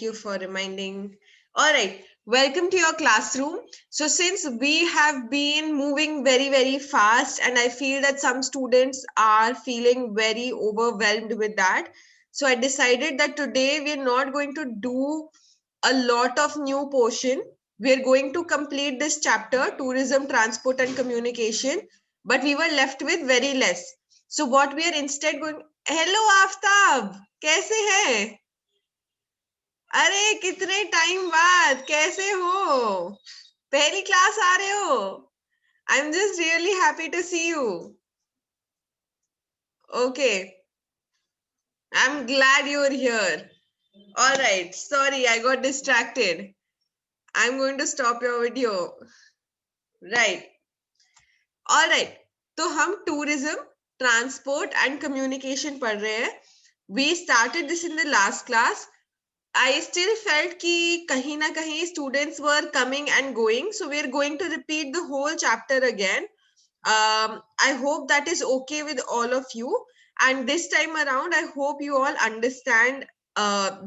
you for reminding. All right, welcome to your classroom. So, since we have been moving very, very fast, and I feel that some students are feeling very overwhelmed with that, so I decided that today we're not going to do a lot of new portion. We're going to complete this chapter, tourism, transport, and communication, but we were left with very less. So, what we are instead going, hello, Aftab, कैसे हैं? अरे कितने time बाद कैसे हो पहली class आ रहे हो I am just really happy to see you okay I am glad you are here alright sorry I got distracted I am going to stop your video right alright तो हम tourism transport and communication पढ़ रहे हैं we started this in the last class I still felt कि कहीं ना कहीं students were coming and going, so we're going to repeat the whole chapter again. I hope that is okay with all of you. And this time around, I hope you all understand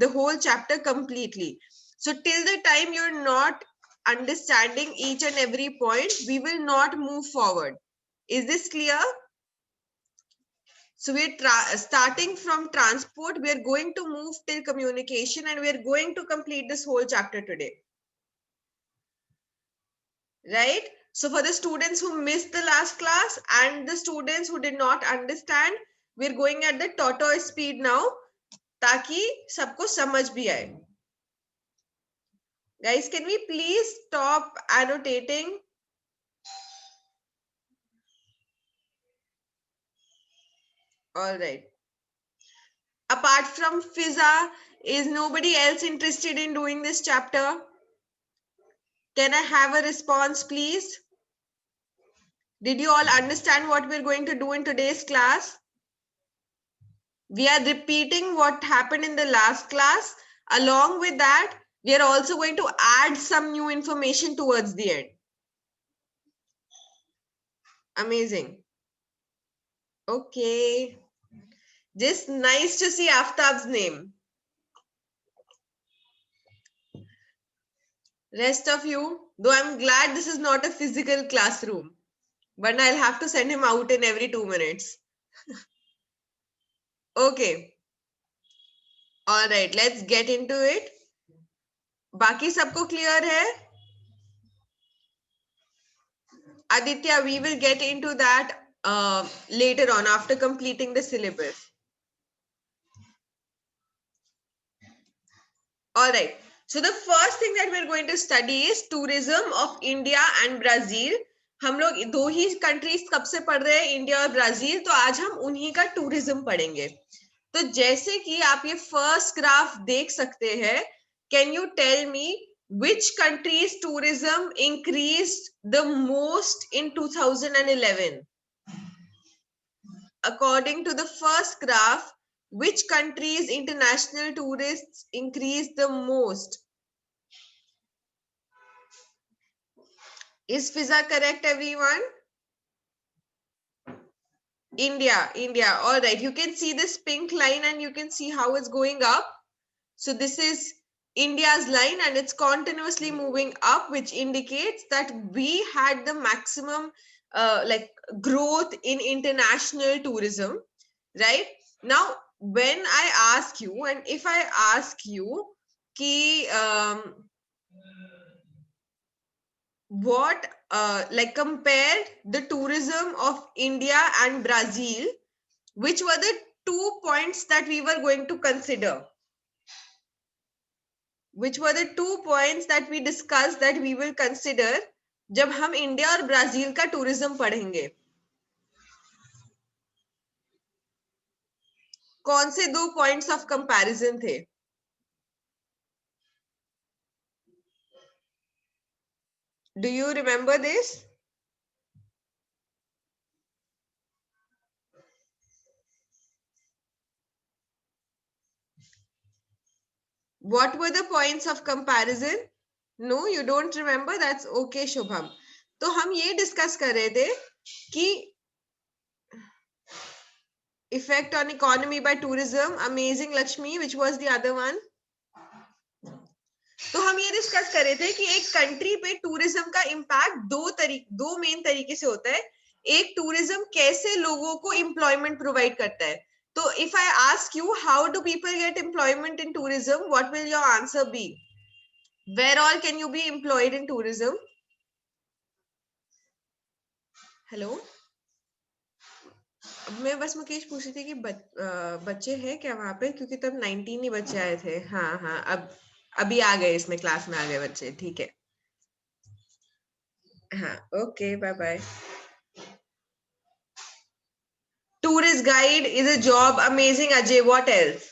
the whole chapter completely. So till the time you're not understanding each and every point, we will not move forward. Is this clear? So we're starting from transport. We're going to move till communication and we're going to complete this whole chapter today. Right? So for the students who missed the last class and the students who did not understand, we're going at the tortoise speed now, ताकि सबको समझ भी आए. Guys, can we please stop annotating? All right. Apart from Fiza, is nobody else interested in doing this chapter? Can I have a response, please? Did you all understand what we're going to do in today's class? We are repeating what happened in the last class. Along with that, we are also going to add some new information towards the end. Amazing. Okay. Just nice to see Aftab's name. Rest of you, though I'm glad this is not a physical classroom, but I'll have to send him out in every 2 minutes. Okay. All right, let's get into it. बाकी सबको clear है? Aditya, we will get into that later on after completing the syllabus. All right. So the first thing that we're going to study is tourism of India and Brazil. हम लोग दो ही countries कब से पढ़ रहे हैं India और Brazil तो आज हम उन्हीं का टूरिज्म पढ़ेंगे तो जैसे कि आप ये फर्स्ट ग्राफ देख सकते हैं can you tell me which country's tourism increased the most in 2011 according to the first graph which country's international tourists increased the most Is Fiza correct, everyone? India. All right. You can see this pink line and you can see how it's going up. So this is India's line and it's continuously moving up, which indicates that we had the maximum growth in international tourism, right? Now, when I ask you, and if I ask you, ki, what compared the tourism of India and Brazil, which were the 2 points that we were going to consider? Which were the 2 points that we discussed that we will consider जब हम India और Brazil का tourism पढ़ेंगे कौन से 2 points of comparison थे Do you remember this? What were the points of comparison? No, you don't remember. That's okay, Shubham. तो हम ये डिस्कस कर रहे थे कि effect on economy by tourism, amazing Lakshmi, which was the other one? Discuss कर रहे थे कि एक कंट्री पे टूरिज्म का इम्पैक्ट दो मेन तरीके से होता है. एक, टूरिज्म कैसे लोगों को एम्प्लॉयमेंट प्रोवाइड करता है. तो if I ask you how do people get employment in tourism, what will your answer be? Where all can you be employed in tourism? Hello? मैं बस मुकेश पूछ रही थी कि बच्चे हैं क्या वहां पे, क्योंकि तब 19 ही बच्चे आए थे. हाँ हाँ, अब अभी आ गए, इसमें क्लास में आ गए बच्चे. ठीक है, हाँ, okay, bye bye. Tourist guide is a job. Amazing, Ajay. What else?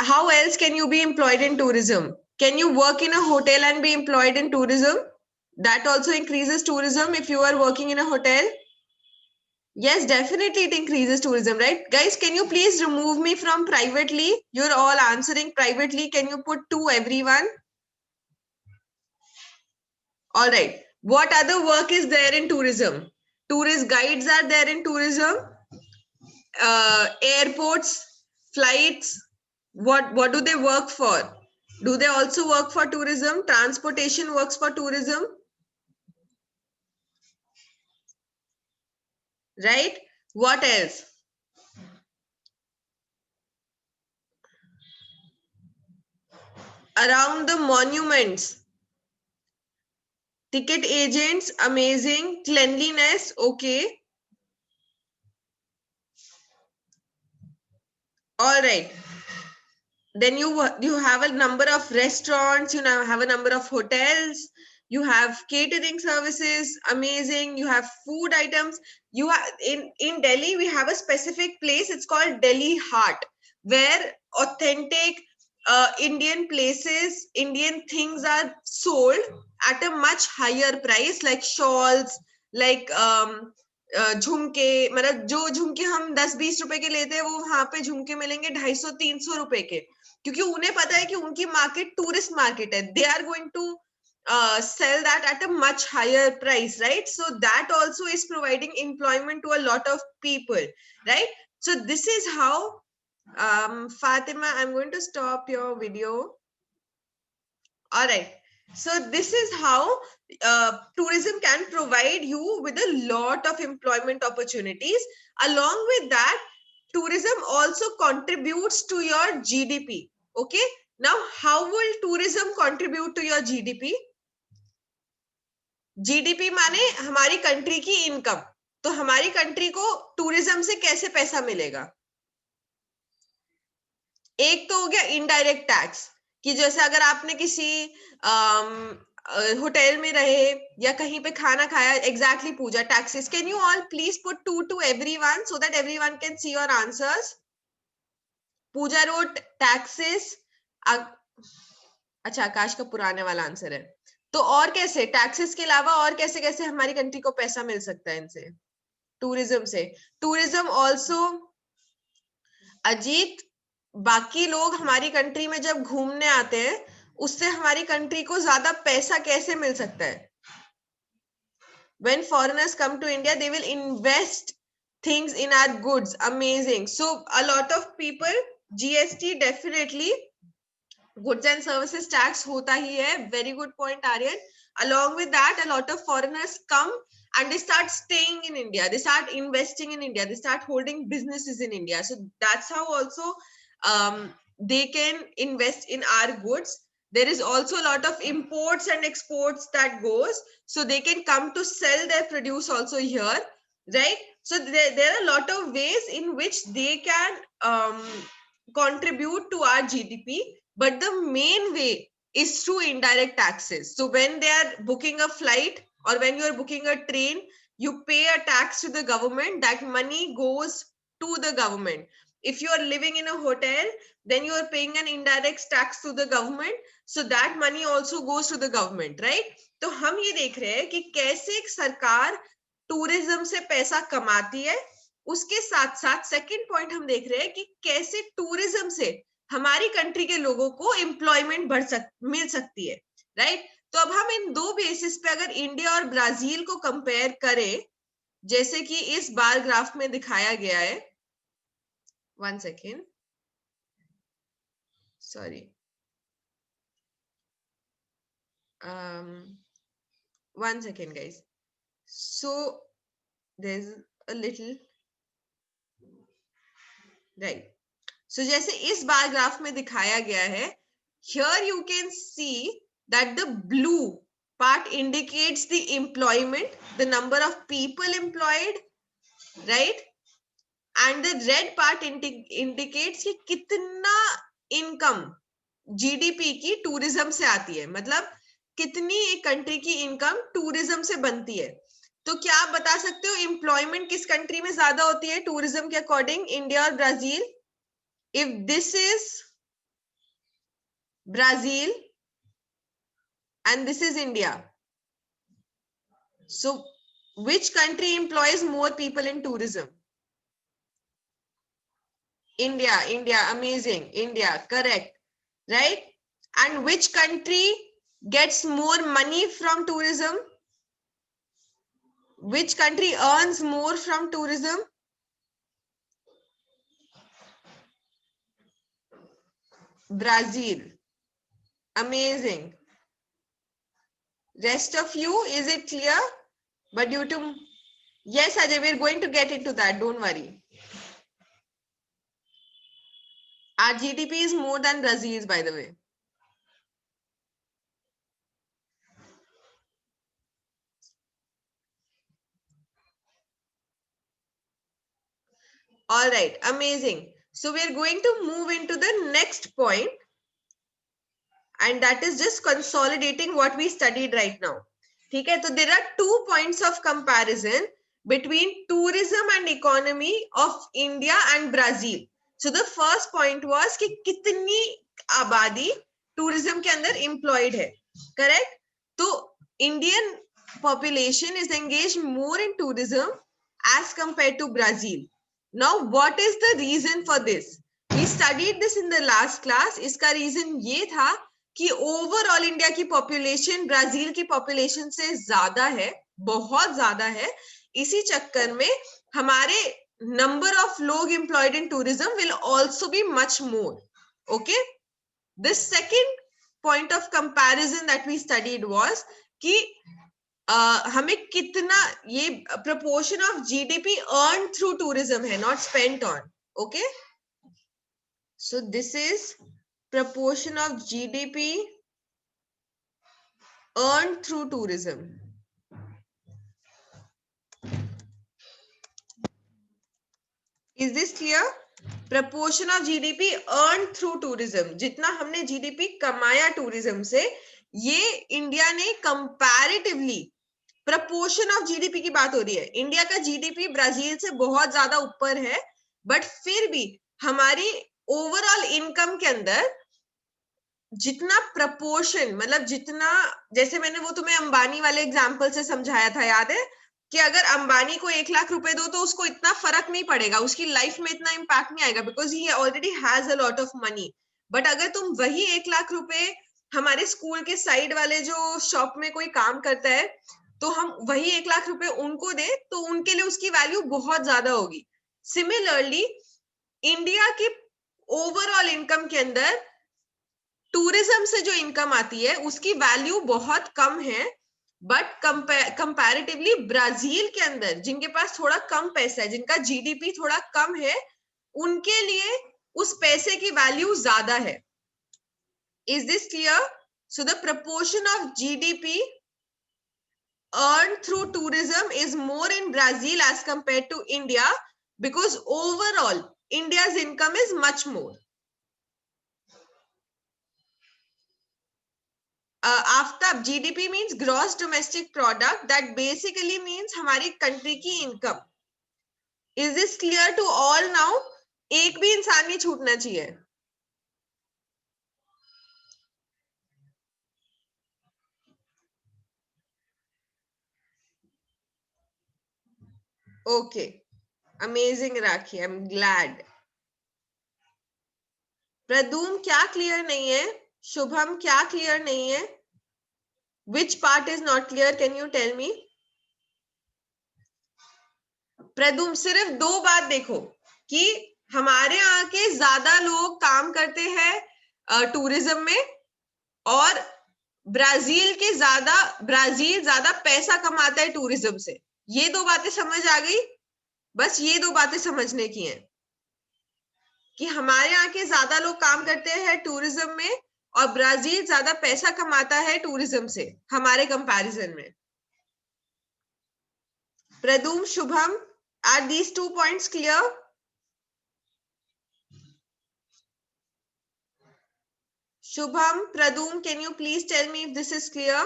How else can you be employed in tourism? Can you work in a hotel and be employed in tourism? That also increases tourism if you are working in a hotel. Yes, definitely it increases tourism, right? Guys, can you please remove me from privately? You're all answering privately. Can you put to everyone? All right. What other work is there in tourism? Tourist guides are there in tourism. Airports, flights. What do they work for? Do they also work for tourism? Transportation works for tourism, right? What else? Around the monuments, ticket agents, amazing. Cleanliness, okay. All right. Then you have a number of restaurants, you now have a number of hotels, you have catering services, amazing. You have food items. You have in Delhi, we have a specific place, it's called Delhi Heart, where authentic Indian places, Indian things are sold at a much higher price, like shawls, like झुमके. मतलब जो झुमके हम 10-20 रुपए के लेते हैं, वो वहां पे झुमके मिलेंगे 250-300 रुपए के, क्योंकि उन्हें पता है कि उनकी मार्केट टूरिस्ट मार्केट है. They are going to sell that at a much higher price, right? So that also is providing employment to a lot of people, right? So this is how Fatima, I'm going to stop your video. All right. So this is how tourism can provide you with a lot of employment opportunities. Along with that, tourism also contributes to your GDP. Okay. Now, how will tourism contribute to your GDP? GDP माने हमारी country की income. तो हमारी country को tourism से कैसे पैसा मिलेगा? एक तो हो गया इनडायरेक्ट टैक्स, कि जैसे अगर आपने किसी होटल में रहे या कहीं पे खाना खाया, exactly Puja taxes. Can you all please put to everyone so that everyone can see your answers? Puja road taxes. अच्छा, आकाश का पुराने वाला आंसर है. तो और कैसे टैक्सेस के अलावा और कैसे कैसे हमारी कंट्री को पैसा मिल सकता है इनसे, टूरिज्म से? टूरिज्म ऑल्सो, अजीत, बाकी लोग हमारी कंट्री में जब घूमने आते हैं, उससे हमारी कंट्री को ज्यादा पैसा कैसे मिल सकता है? When foreigners come to India, they will invest things in our goods. Amazing. So a lot of people, GST definitely, goods and services tax hota hi hai. Very good point, Aryan. Along with that, a lot of foreigners come and they start staying in India. They start investing in India. They start holding businesses in India. So that's how also they can invest in our goods. There is also a lot of imports and exports that goes. So they can come to sell their produce also here, right? So there are a lot of ways in which they can contribute to our GDP. But the main way is through indirect taxes. So when they are booking a flight or when you are booking a train, you pay a tax to the government. That money goes to the government. If you are living in a hotel, then you are paying an indirect tax to the government. So that money also goes to the government, right? तो हम ये देख रहे हैं कि कैसे एक सरकार टूरिज्म से पैसा कमाती है. उसके साथ साथ सेकंड पॉइंट हम देख रहे हैं कि कैसे टूरिज्म से हमारी कंट्री के लोगों को एम्प्लॉयमेंट मिल सकती है, राइट? तो अब हम इन दो बेसिस पे अगर इंडिया और ब्राजील को कंपेयर करें, जैसे कि इस बार ग्राफ में दिखाया गया है, 1 second, sorry, 1 second guys. So there's a little right. So जैसे इस बार ग्राफ में दिखाया गया है, here you can see that the blue part indicates the employment, the number of people employed, right? And the red part indicates कि कितना income GDP की tourism से आती है, मतलब कितनी एक कंट्री की इनकम टूरिज्म से बनती है. तो क्या आप बता सकते हो एम्प्लॉयमेंट किस कंट्री में ज्यादा होती है टूरिज्म के अकॉर्डिंग, इंडिया और Brazil? If this is Brazil and this is India, so which country employs more people in tourism? India, amazing. India, correct, right? And which country gets more money from tourism? Which country earns more from tourism? Brazil, amazing. Rest of you, is it clear? But due to, yes Ajay, we're going to get into that, don't worry. Our GDP is more than Brazil's, by the way. All right, amazing. So we're going to move into the next point, and that is just consolidating what we studied right now. ठीक है, तो there are 2 points of comparison between tourism and economy of India and Brazil. So the first point was कि कितनी आबादी tourism के अंदर employed है, correct? तो Indian population is engaged more in tourism as compared to Brazil. Now, what is the reason for this? We studied this in the last class. इसका reason ये था कि ओवरऑल इंडिया की population Brazil की population से ज्यादा है, बहुत ज्यादा है. इसी चक्कर में हमारे नंबर ऑफ लोग employed in tourism will also be much more. Okay, the second point of comparison that we studied was कि हमें कितना ये proportion of GDP earn through tourism है, not spent on. Okay, so this is proportion of GDP earned through tourism. Is this clear? Proportion of GDP earned through tourism. जितना हमने GDP कमाया tourism से, ये इंडिया ने comparatively proportion of GDP की बात हो रही है. इंडिया का GDP ब्राजील से बहुत ज्यादा ऊपर है, बट फिर भी हमारी ओवरऑल इनकम के अंदर जितना प्रपोर्शन, मतलब जितना, जैसे मैंने वो तुम्हें अंबानी वाले एग्जांपल से समझाया था, याद है कि अगर अंबानी को 1 लाख रुपए दो तो उसको इतना फर्क नहीं पड़ेगा, उसकी लाइफ में इतना इम्पैक्ट नहीं आएगा, because he already has a lot of money. But अगर तुम वही 1 लाख रुपए हमारे स्कूल के साइड वाले जो शॉप में कोई काम करता है, तो हम वही 1 लाख रुपए उनको दे, तो उनके लिए उसकी वैल्यू बहुत ज्यादा होगी. सिमिलरली इंडिया की ओवरऑल इनकम के अंदर टूरिज्म से जो इनकम आती है उसकी वैल्यू बहुत कम है, बट कंपैरेटिवली ब्राजील के अंदर जिनके पास थोड़ा कम पैसा है, जिनका जीडीपी थोड़ा कम है, उनके लिए उस पैसे की वैल्यू ज्यादा है. Is this clear? So the proportion of GDP earned through tourism is more in Brazil as compared to India, because overall India's income is much more. Aftab, GDP means gross domestic product, that basically means हमारी country की income. Is this clear to all now? एक भी इंसान नहीं छूटना चाहिए. Okay, amazing Rakhi, I am glad. Pradum क्या clear नहीं है? शुभम क्या क्लियर नहीं है? Which part is not clear? Can you tell me? Pradum, सिर्फ 2 बात देखो कि हमारे यहाँ के ज्यादा लोग काम करते हैं टूरिज्म में, और ब्राजील ज्यादा पैसा कमाता है टूरिज्म से। ये दो बातें समझ आ गई? बस ये दो बातें समझने की हैं कि हमारे यहाँ के ज्यादा लोग काम करते हैं टूरिज्म में और ब्राजील ज्यादा पैसा कमाता है टूरिज्म से हमारे कंपैरिजन में। Pradum, Shubham, are these 2 points clear? Shubham, Pradum, can you please tell me if this is clear?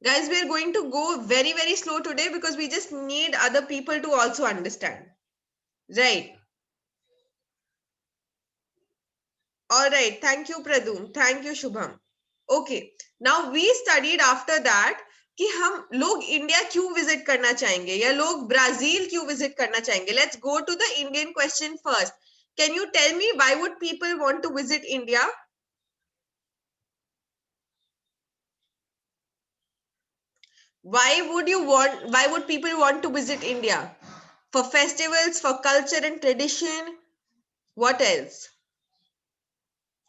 Guys, we are going to go very, very slow today because we just need other people to also understand. Right. All right. Thank you, Pradum. Thank you, Shubham. Okay. Now we studied after that कि हम लोग India क्यों visit करना चाहेंगे या लोग Brazil क्यों visit करना चाहेंगे. Let's go to the Indian question first. Can you tell me why would people want to visit India? Why would people want to visit India? For festivals, for culture and tradition. What else?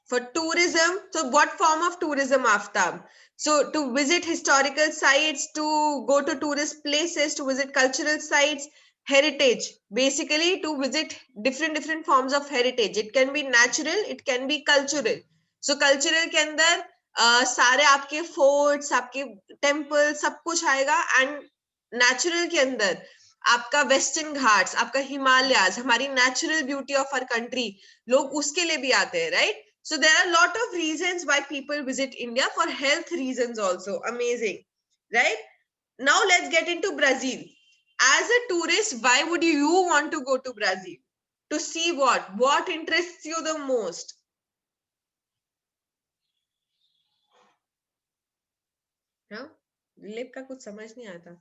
For tourism. So what form of tourism, Aftab? So to visit historical sites, to go to tourist places, to visit cultural sites, heritage. Basically to visit different forms of heritage. It can be natural, it can be cultural. So cultural के अंदर सारे आपके forts, आपके temples, सब कुछ आएगा. And natural के अंदर आपका वेस्टर्न घाट्स, आपका हिमालयाज, हमारी natural beauty of our country, लोग उसके लिए भी आते हैं, right? So there are a lot of reasons why people visit India, for health reasons also. Amazing, right? Now let's get into Brazil. As a tourist, why would you want to go to Brazil? To see what? What interests you the most? हाँ, lip का कुछ समझ नहीं आता.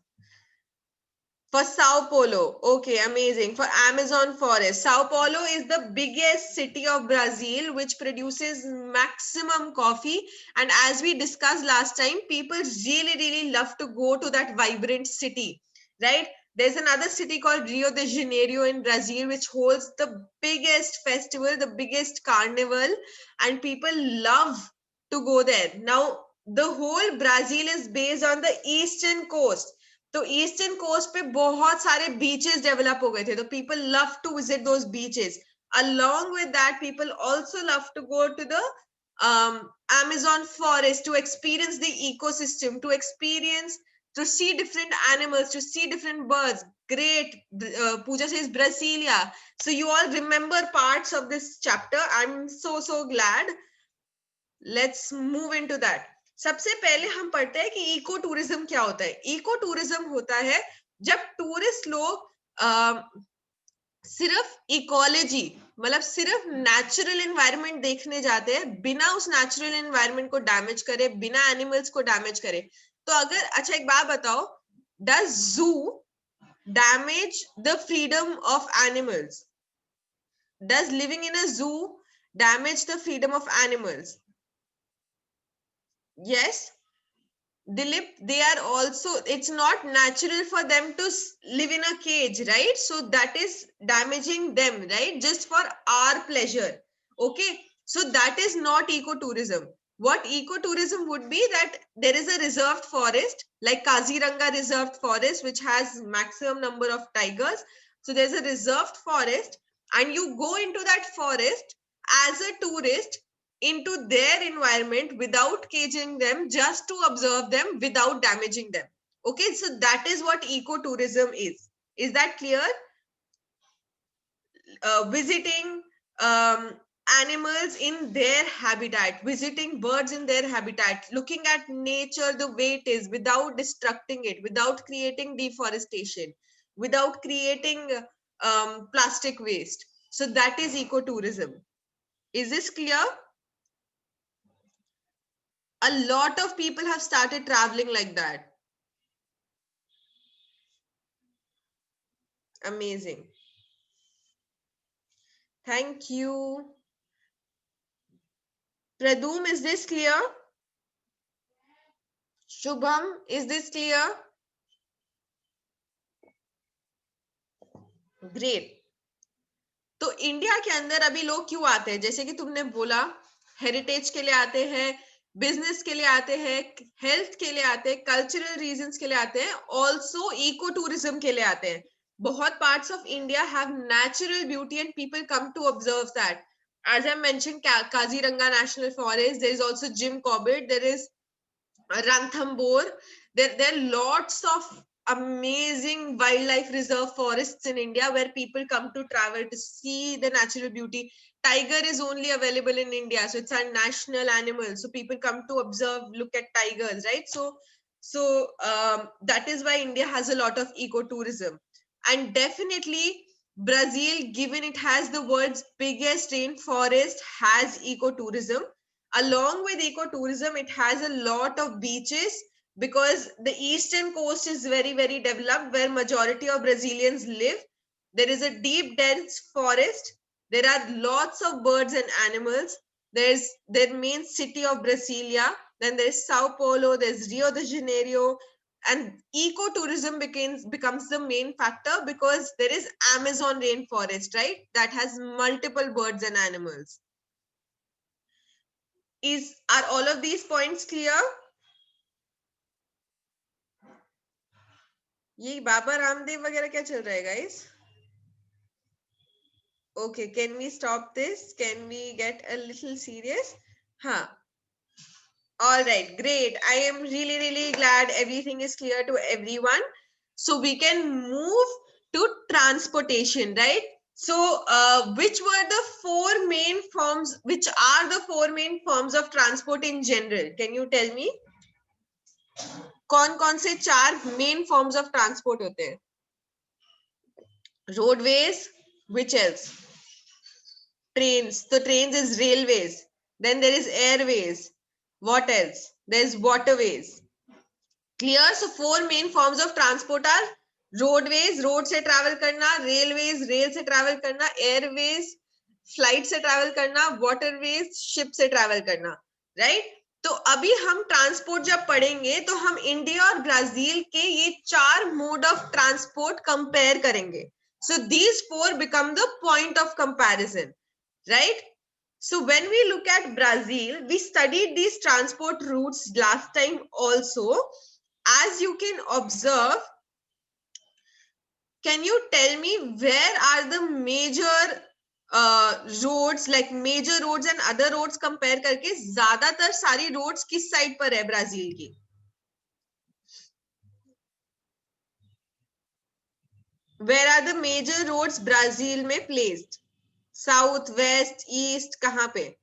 For Sao Paulo, okay, amazing. For Amazon forest, Sao Paulo is the biggest city of Brazil, which produces maximum coffee. And as we discussed last time, people really love to go to that vibrant city, right? There's another city called Rio de Janeiro in Brazil, which holds the biggest festival, the biggest carnival, and people love to go there. Now, the whole Brazil is based on the eastern coast. तो eastern coast पे बहुत सारे beaches develop हो गए थे, तो people love to visit those beaches. Along with that, people also love to go to the Amazon forest to experience the ecosystem, to see different animals, to see different birds. Great. Pooja says Brasilia. So you all remember parts of this chapter. I'm so glad. Let's move into that. सबसे पहले हम पढ़ते हैं कि eco tourism क्या होता है. Eco tourism होता है जब टूरिस्ट लोग सिर्फ इकोलॉजी, मतलब सिर्फ नेचुरल एनवायरनमेंट देखने जाते हैं, बिना उस नेचुरल एनवायरनमेंट को डैमेज करे, बिना एनिमल्स को डैमेज करे. तो अगर, अच्छा एक बात बताओ, does zoo damage the freedom of animals? Does living in a zoo damage the freedom of animals? Yes, Dilip, they are also, it's not natural for them to live in a cage, right? So that is damaging them, right? Just for our pleasure. Okay, so that is not ecotourism. What ecotourism would be, that there is a reserved forest like Kaziranga Reserved Forest, which has maximum number of tigers. So there's a reserved forest and you go into that forest as a tourist, into their environment without caging them, just to observe them without damaging them. Okay, so that is what ecotourism is. Is that clear? Visiting animals in their habitat, visiting birds in their habitat, looking at nature the way it is without destructing it, without creating deforestation, without creating plastic waste. So that is ecotourism. Is this clear? A lot of people have started traveling like that. Amazing. Thank you. Pradum, is this clear? Shubham, is this clear? Great. तो India के अंदर अभी लोग क्यों आते हैं? जैसे कि तुमने बोला, हेरिटेज के लिए आते हैं, बिजनेस के लिए आते हैं, हेल्थ के लिए आते हैं, कल्चरल रीजंस के लिए आते हैं, ऑल्सो इको टूरिज्म के लिए आते हैं. बहुत parts of India have natural beauty and people come to observe that. As I mentioned, Kaziranga National Forest, there is also Jim Corbett, there is Ranthambore. There are lots of amazing wildlife reserve forests in India where people come to travel to see the natural beauty. Tiger is only available in India, so it's a national animal. So people come to observe, look at tigers, right? So that is why India has a lot of ecotourism. And definitely Brazil, given it has the world's biggest rainforest, has ecotourism. Along with ecotourism, it has a lot of beaches because the eastern coast is very, very developed where majority of Brazilians live. There is a deep, dense forest. There are lots of birds and animals. There's their main city of Brasilia. Then there's Sao Paulo. There's Rio de Janeiro. And ecotourism becomes the main factor because there is Amazon rainforest, right? That has multiple birds and animals. Are all of these points clear? ये बाबा रामदेव वगैरह क्या चल रहा है guys? Okay, can we stop this? Can we get a little serious? Huh. All right, great. I am really, really glad everything is clear to everyone. So we can move to transportation, right? So which were the four main forms, which are the four main forms of transport in general? Can you tell me? कौन-कौन से चार main forms of transport होते हैं? Roadways, which else? Trains. So trains is railways. Then there is airways. What else? There's waterways. Clear? So four main forms of transport are roadways, road से travel करना, railways, rail से travel करना, airways, flight से travel करना, waterways, ship से travel करना, right? तो अभी हम ट्रांसपोर्ट जब पढ़ेंगे तो हम इंडिया और ब्राजील के ये चार मोड ऑफ ट्रांसपोर्ट कंपेयर करेंगे. So these four become the point of comparison, right? So when we look at Brazil, we studied these transport routes last time also. As you can observe, can you tell me where are the major roads, like major roads and other roads compare करके ज्यादातर सारी roads किस side पर है Brazil की? Where are the major roads Brazil में placed? South, west, east, कहाँ पे?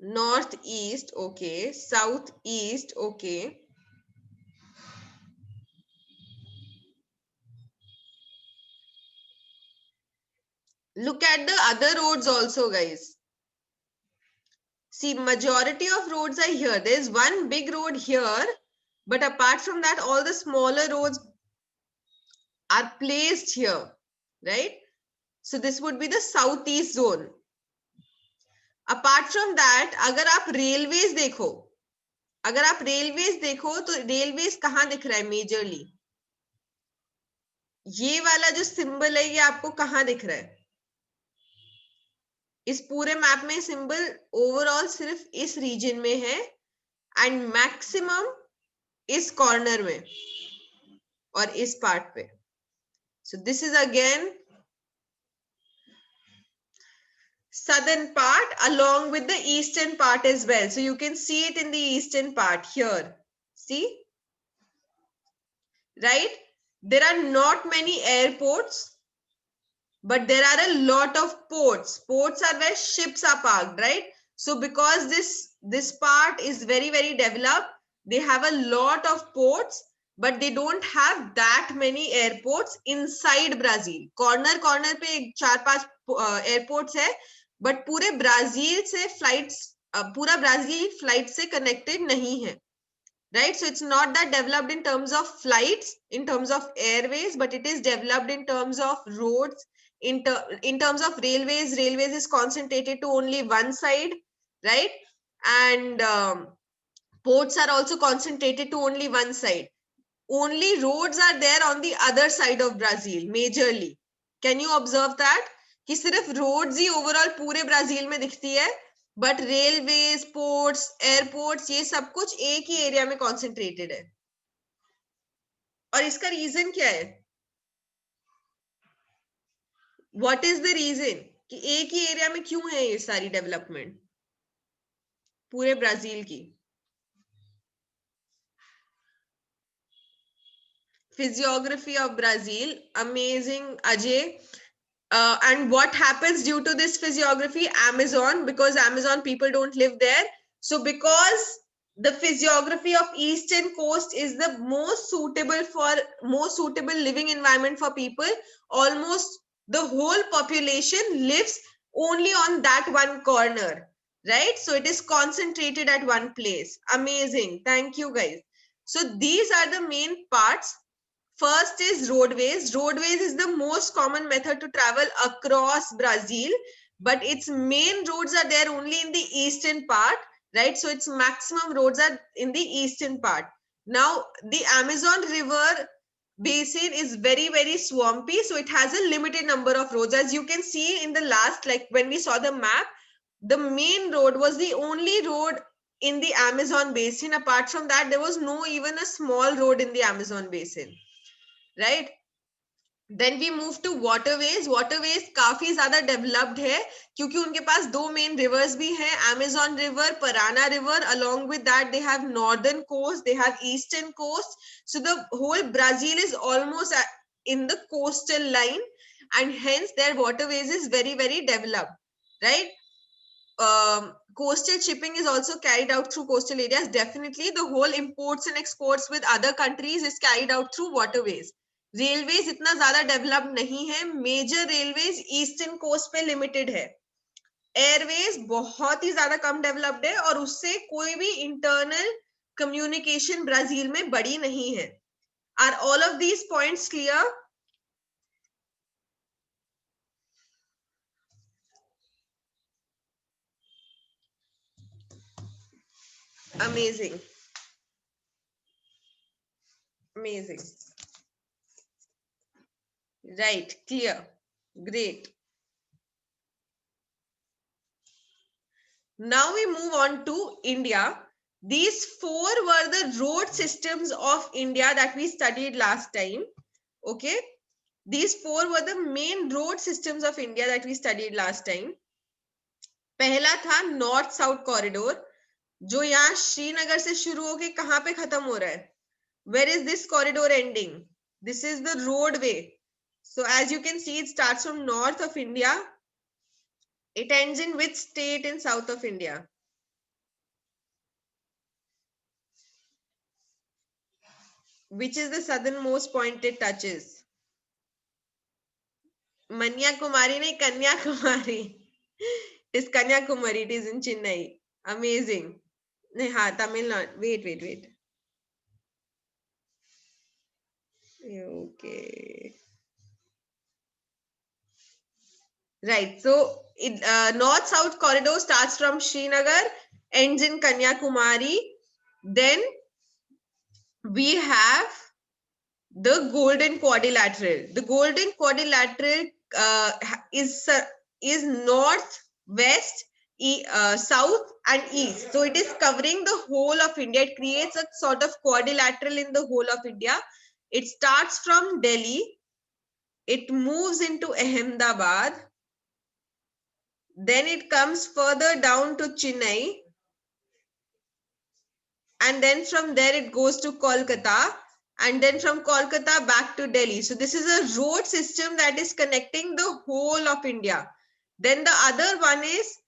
North, east, okay. South, east, okay. Look at the other roads also, guys. See, majority of roads are here. There is one big road here, but apart from that, all the smaller roads are placed here, right? So this would be the southeast zone. Apart from that, अगर आप railways देखो, तो railways कहाँ दिख रहा है majorly? ये वाला जो symbol है, ये आपको कहाँ दिख रहा है? इस पूरे मैप में सिंबल ओवरऑल सिर्फ इस रीजन में है एंड मैक्सिमम इस कॉर्नर में और इस पार्ट पे. सो this is again southern part along with the eastern part as well. So you can see it in the eastern part here. See? Right? There are not many airports, but there are a lot of ports. Ports are where ships are parked, right? So because this part is very, very developed, they have a lot of ports, but they don't have that many airports inside Brazil. Corner पे 4-5 airports है, but पूरे Brazil से flights पूरा Brazil flight से connected नहीं है, right? So it's not that developed in terms of flights, in terms of airways, but it is developed in terms of roads. In terms of railways is concentrated to only one side, right? And ports are also concentrated to only one side. Only roads are there on the other side of Brazil, majorly. Can you observe that? कि सिर्फ roads ही overall पूरे Brazil में दिखती है but railways, ports, airports, ये सब कुछ एक ही एरिया में कॉन्सेंट्रेटेड है। और इसका रीजन क्या है? व्हाट इज द रीजन कि एक ही एरिया में क्यों है ये सारी डेवलपमेंट पूरे ब्राजील की? Physiography of Brazil, amazing, Ajay. And what happens due to this physiography? Amazon, because Amazon people don't live there. So because the physiography of eastern coast is the most suitable living environment for people, almost the whole population lives only on that one corner, right? So it is concentrated at one place. Amazing, thank you guys. So these are the main parts. First is roadways. Roadways is the most common method to travel across Brazil, but its main roads are there only in the eastern part, right? So its maximum roads are in the eastern part. Now, the Amazon River basin is very, very swampy, so it has a limited number of roads. As you can see in the last, like when we saw the map, the main road was the only road in the Amazon basin. Apart from that, there was no even a small road in the Amazon basin. Right then we move to waterways waterways काफी ज्यादा developed है क्योंकि उनके पास दो main rivers भी हैं Amazon river Parana river along with that they have northern coast they have eastern coast so the whole Brazil is almost in the coastal line and hence their waterways is very very developed right coastal shipping is also carried out through coastal areas definitely the whole imports and exports with other countries is carried out through waterways railways इतना ज्यादा develop नहीं है major railways eastern coast पे limited है Airways बहुत ही ज्यादा कम developed है और उससे कोई भी इंटरनल कम्युनिकेशन ब्राजील में बड़ी नहीं है are all of these points clear amazing amazing right clear great now we move on to India. These four were the road systems of India that we studied last time. Okay. These four were the main road systems of India that we studied last time. पहला था north south corridor जो यहाँ श्रीनगर से शुरू होके कहाँ पे खत्म हो रहा है Where is this corridor ending? This is the roadway. So as you can see, it starts from north of India. It ends in which state in south of India? Which is the southernmost point it touches? Manyakumari nahi, Kanyakumari. It is Kanyakumari. It is in Chennai. Amazing. Nahi, Tamil Nadu. Wait. Okay. Right. So, north-south corridor starts from Srinagar, ends in Kanyakumari. Then we have the Golden Quadrilateral. The Golden Quadrilateral is north, west, south, and east. So it is covering the whole of India. It creates a sort of quadrilateral in the whole of India. It starts from Delhi. It moves into Ahmedabad. Then it comes further down to Chennai. And then from there it goes to Kolkata. And then from Kolkata back to Delhi. So this is a road system that is connecting the whole of India. Then the other one is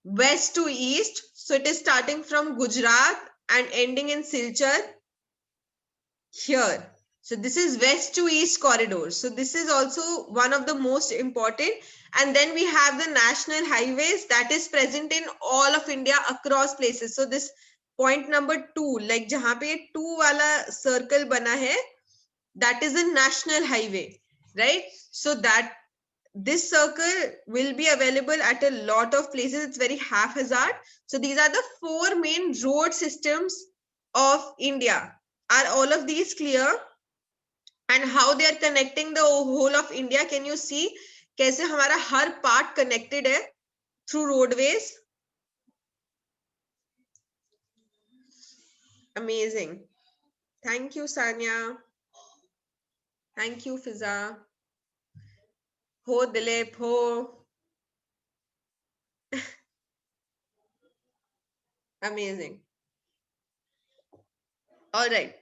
west to east. So it is starting from Gujarat and ending in Silchar here. So this is west to east corridor. So this is also one of the most important. And then we have the national highways that is present in all of India across places. So this point number 2, like जहाँ पे 2 वाला circle बना है, that is a national highway, right? So that this circle will be available at a lot of places. It's very haphazard. So these are the 4 main road systems of India. Are all of these clear? And how they are connecting the whole of India? Can you see कैसे हमारा हर part connected है through roadways? Amazing. Thank you, Sanya. Thank you, Fiza. Ho, Dilip, ho. Amazing. All right.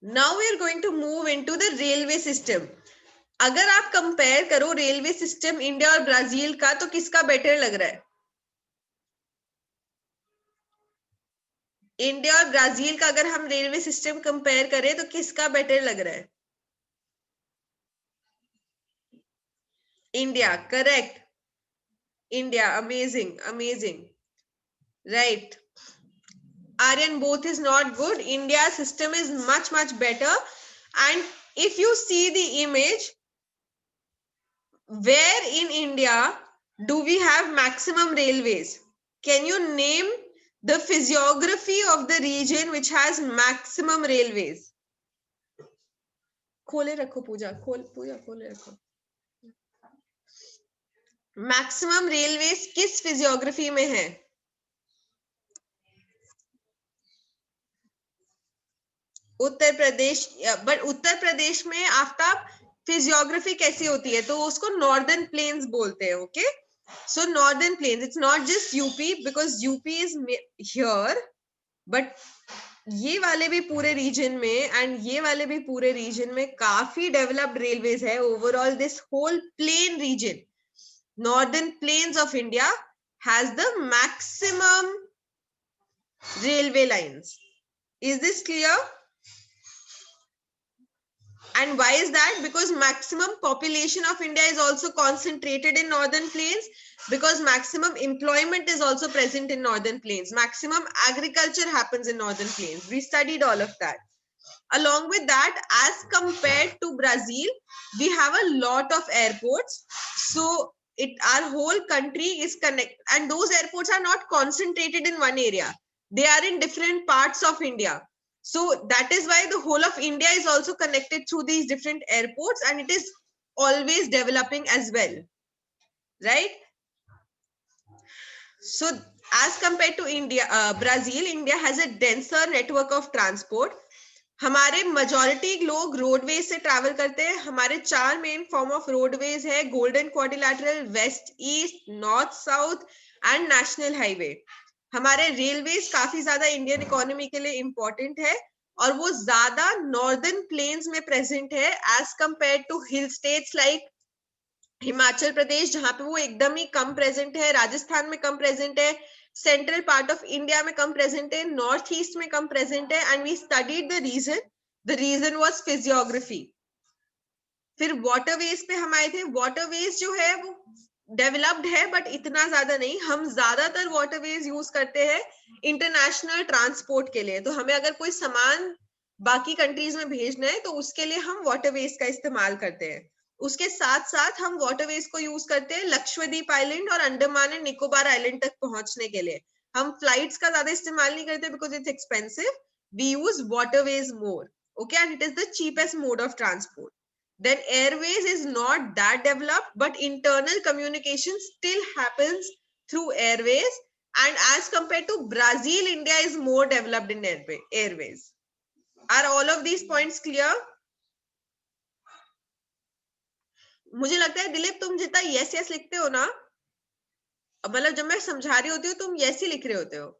Now we are going to move into the railway system. अगर आप compare करो railway system India और Brazil का, तो किसका better लग रहा है? इंडिया और ब्राजील का अगर हम रेलवे सिस्टम कंपेयर करें तो किसका बेटर लग रहा है? India, correct. India, amazing, amazing. Right. Aryan, both is not good. India's system is much, much better. And if you see the image, where in India do we have maximum railways? Can you name the physiography of the region which has maximum railways? खोले रखो पूजा, पूजा खोले रखो. Maximum railways किस physiography में है? Uttar Pradesh. But Uttar Pradesh में Aftab physiography कैसी होती है? तो उसको नॉर्दर्न प्लेन्स बोलते हैं. Okay, so northern plains, it's not just UP, because UP is here, but ये वाले भी पूरे रीजन में एंड ये वाले भी पूरे रीजन में काफी डेवलप्ड रेलवेज है. Overall this whole plain region, northern plains of India, has the maximum railway lines. Is this clear? And why is that? Because maximum population of India is also concentrated in northern plains, because maximum employment is also present in northern plains. Maximum agriculture happens in northern plains. We studied all of that. Along with that, as compared to Brazil, we have a lot of airports. So our whole country is connected, and those airports are not concentrated in one area. They are in different parts of India. So that is why the whole of India is also connected through these different airports, and it is always developing as well, right? So as compared to Brazil, India has a denser network of transport. हमारे majority लोग roadways से travel करते हैं. हमारे 4 main form of roadways है: golden quadrilateral, west east, north south and national highway. हमारे railways काफी ज्यादा इंडियन इकोनॉमी के लिए इंपॉर्टेंट है, और वो ज्यादा नॉर्दर्न प्लेन्स में प्रेजेंट है as compare to hill states like Himachal Pradesh, जहां पे वो एकदम ही कम प्रेजेंट है. राजस्थान में कम प्रेजेंट है. सेंट्रल पार्ट ऑफ इंडिया में कम प्रेजेंट है. नॉर्थ ईस्ट में कम प्रेजेंट है. And we studied the region was physiography. फिर वाटरवेज पे हम आए थे. वाटरवेज जो है वो डेवलप्ड है, बट इतना ज्यादा नहीं. हम ज्यादातर वाटरवेज यूज करते हैं इंटरनेशनल ट्रांसपोर्ट के लिए. तो हमें अगर कोई सामान बाकी कंट्रीज में भेजना है, तो उसके लिए हम वाटरवेज का इस्तेमाल करते हैं. उसके साथ साथ हम वाटरवेज को यूज करते हैं लक्षद्वीप आइलैंड और अंडमान एंड निकोबार आइलैंड तक पहुंचने के लिए. हम फ्लाइट्स का ज्यादा इस्तेमाल नहीं करते because it's expensive. We use waterways more. Okay, and it is the cheapest mode of transport. Then airways is not that developed, but internal communication still happens through airways. And as compared to Brazil, India is more developed in airways. Are all of these points clear? मुझे लगता है दिलीप, तुम जितना yes yes लिखते हो ना, मतलब जब मैं समझा रही होती हूँ तुम यस ही लिख रहे होते हो.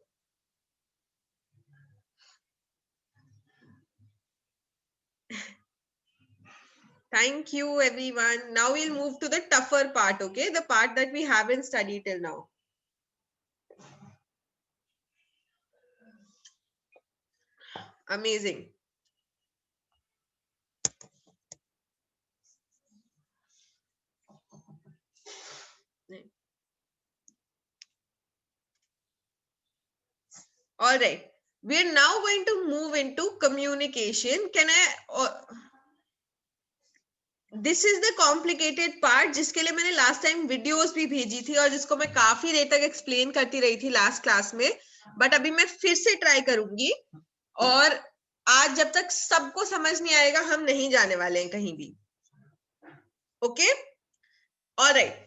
Thank you everyone. Now we'll move to the tougher part, okay? The part that we haven't studied till now. Amazing. All right. We are now going to move into communication. This is the complicated part, जिसके लिए मैंने last time videos भी भेजी थी और जिसको मैं काफी देर तक एक्सप्लेन करती रही थी लास्ट क्लास में. बट अभी मैं फिर से ट्राई करूंगी, और आज जब तक सबको समझ नहीं आएगा हम नहीं जाने वाले हैं कहीं भी. Okay, alright.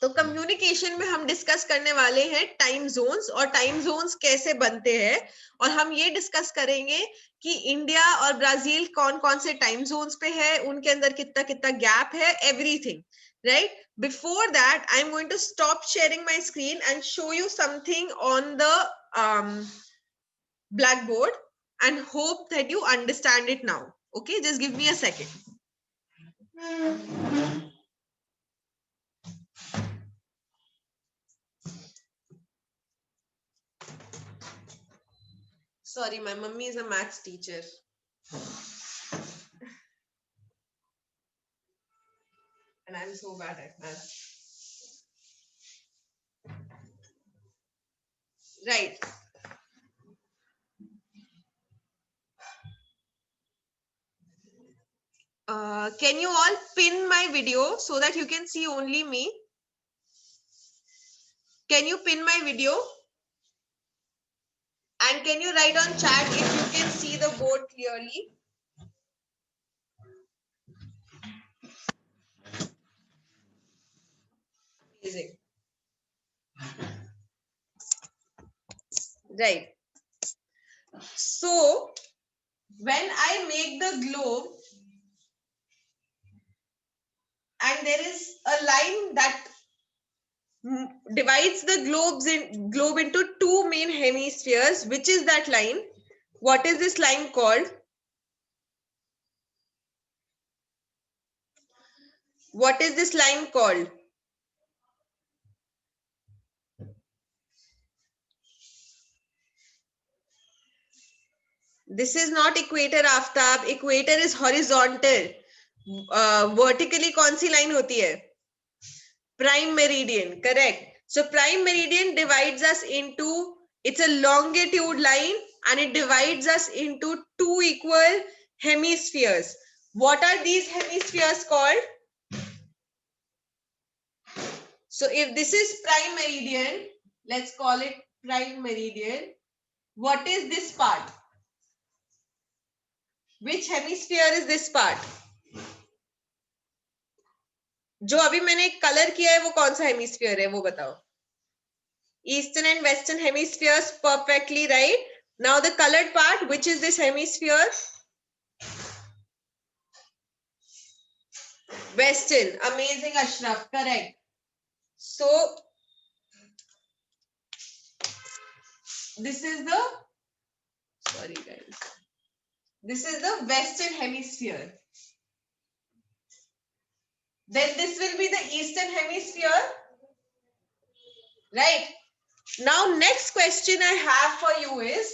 तो कम्युनिकेशन में हम डिस्कस करने वाले हैं टाइम जोन्स और टाइम जोन्स कैसे बनते हैं, और हम ये डिस्कस करेंगे कि इंडिया और ब्राजील कौन कौन से टाइम जोन्स पे है, उनके अंदर कितना कितना गैप है, everything, right? Before that, I'm going to stop sharing my screen and show you something on the blackboard and hope that you understand it now. Okay, just give me a second. Sorry, my mummy is a maths teacher. And I'm so bad at maths. Right. Can you all pin my video so that you can see only me? Can you pin my video? And can you write on chat if you can see the board clearly? Amazing. Right. So, when I make the globe, and there is a line that divides the globe into two main hemispheres, which is that line? What is this line called? What is this line called? This is not equator, Aftab. Equator is horizontal. Vertically कौन सी line होती है? Prime meridian, correct. So prime meridian divides us into, it's a longitude line and it divides us into two equal hemispheres. What are these hemispheres called? So if this is prime meridian, let's call it prime meridian. What is this part? Which hemisphere is this part? जो अभी मैंने colour किया है वो कौन सा hemisphere है वो बताओ. Eastern and Western hemispheres, perfectly right. Now the colored part, which is this hemisphere? Western. Amazing, Ashraf. Correct. So this is the, sorry guys, this is the Western hemisphere. Then this will be the Eastern hemisphere, right? Now next question I have for you is,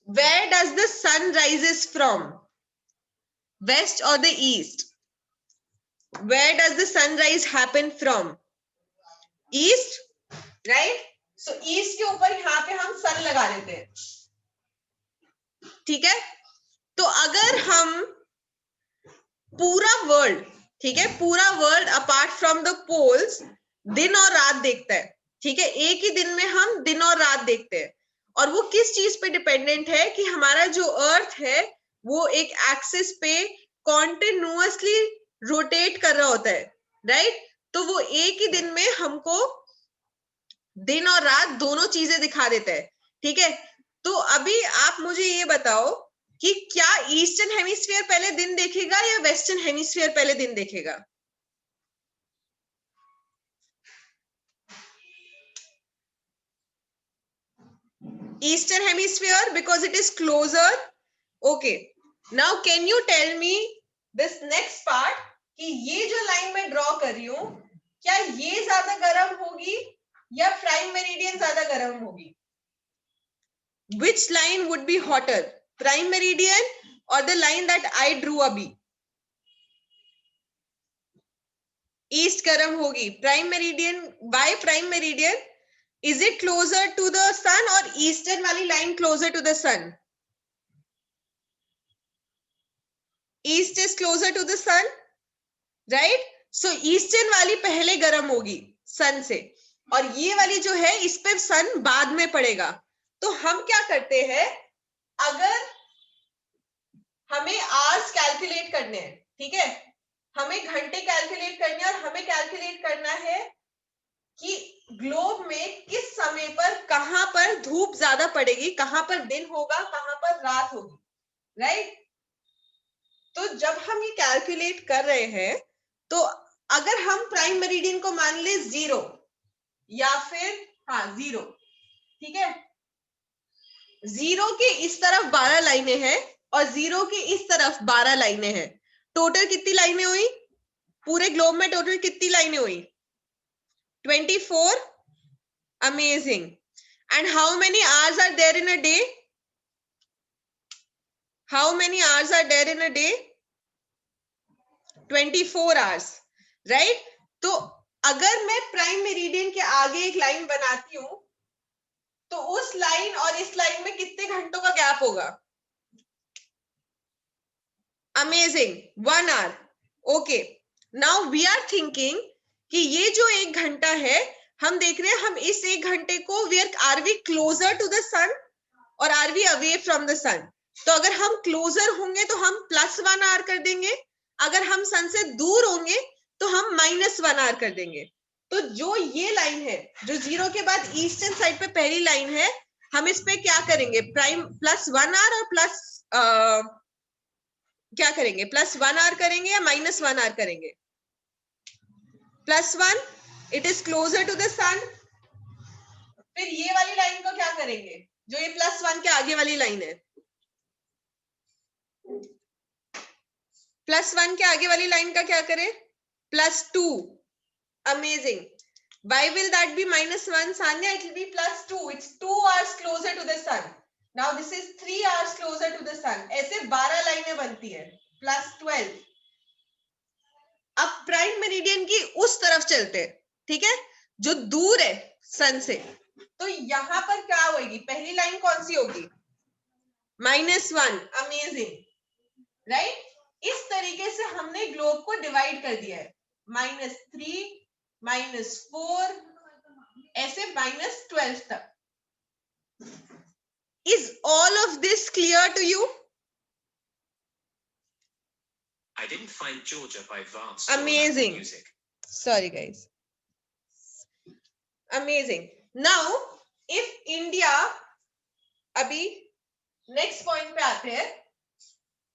where does the sun rises from? West or the east? Where does the sunrise happen from? East, right? So east के ऊपर यहाँ पे हम sun लगा देते हैं. ठीक है? तो अगर हम पूरा वर्ल्ड, ठीक है, पूरा world apart from the poles दिन और रात देखता है, ठीक है, एक ही दिन में हम दिन और रात देखते हैं, और वो किस चीज पे डिपेंडेंट है कि हमारा जो अर्थ है वो एक एक्सिस पे कॉन्टिन्यूअसली रोटेट कर रहा होता है, राइट? तो वो एक ही दिन में हमको दिन और रात दोनों चीजें दिखा देता है, ठीक है? तो अभी आप मुझे ये बताओ कि क्या ईस्टर्न हेमिस्फीयर पहले दिन देखेगा या वेस्टर्न हेमिस्फीयर पहले दिन देखेगा? Eastern hemisphere because it is closer. Okay. Now can you tell me this next part कि ये जो लाइन मैं ड्रॉ कर रही हूं, क्या ये ज्यादा गर्म होगी या प्राइम मेरिडियन ज्यादा गर्म होगी? Which line would be hotter, prime meridian or the line that I drew अभी? East गर्म होगी. Prime meridian, by prime meridian, is it closer to the sun or eastern वाली line closer to the sun? East is closer to the sun, right? So eastern वाली पहले गर्म होगी sun से, और ये वाली जो है इस पे sun बाद में पड़ेगा. तो हम क्या करते हैं, अगर हमें आवर्स कैलकुलेट करने हैं, ठीक है, हमें घंटे कैलकुलेट करने हैं और हमें कैलकुलेट करना है कि ग्लोब में किस समय पर कहां पर धूप ज्यादा पड़ेगी, कहां पर दिन होगा, कहां पर रात होगी, राइट। तो जब हम ये कैलकुलेट कर रहे हैं तो अगर हम प्राइम मेरिडियन को मान ले 0 या फिर 0, ठीक है, 0 के इस तरफ 12 लाइनें हैं और 0 के इस तरफ 12 लाइनें हैं। टोटल कितनी लाइनें हुई पूरे ग्लोब में? टोटल कितनी लाइनें हुई? 24. Amazing. And how many hours are there in a day? How many hours are there in a day? 24 hours, right? तो अगर मैं प्राइम मेरिडियन के आगे एक लाइन बनाती हूं तो उस लाइन और इस लाइन में कितने घंटों का गैप होगा? Amazing, 1 hour. Okay, now we are thinking कि ये जो 1 घंटा है, हम देख रहे हैं हम इस 1 घंटे को are we closer to the sun और are we away from the sun? तो अगर हम क्लोजर होंगे तो हम +1 hour कर देंगे, अगर हम सन से दूर होंगे तो हम -1 hour कर देंगे। तो जो ये लाइन है, जो 0 के बाद ईस्टर्न साइड पे पहली लाइन है, हम इस पे क्या करेंगे? प्राइम +1 hour और प्लस क्या करेंगे? +1 hour करेंगे या -1 hour करेंगे? +1, it is closer to the sun. फिर ये वाली लाइन को क्या करेंगे? जो ये +1 के आगे वाली लाइन है, +1 के आगे वाली लाइन का क्या करें? +2. Amazing. Why will that be -1, Sanya? It will be +2. It's 2 hours closer to the sun. Now this is 3 hours closer to the sun. ऐसे 12 लाइनें बनती है, +12. अब प्राइम मेरिडियन की उस तरफ चलते हैं, ठीक है, जो दूर है सन से। तो यहां पर क्या होगी? पहली लाइन कौन सी होगी? -1. Amazing, right. इस तरीके से हमने ग्लोब को डिवाइड कर दिया है, -3, -4, ऐसे -12 तक। Is all of this clear to you? I didn't find Georgia by Vance. Amazing. Music. Sorry guys. Amazing. Now if India, अभी नेक्स्ट पॉइंट पे आते हैं।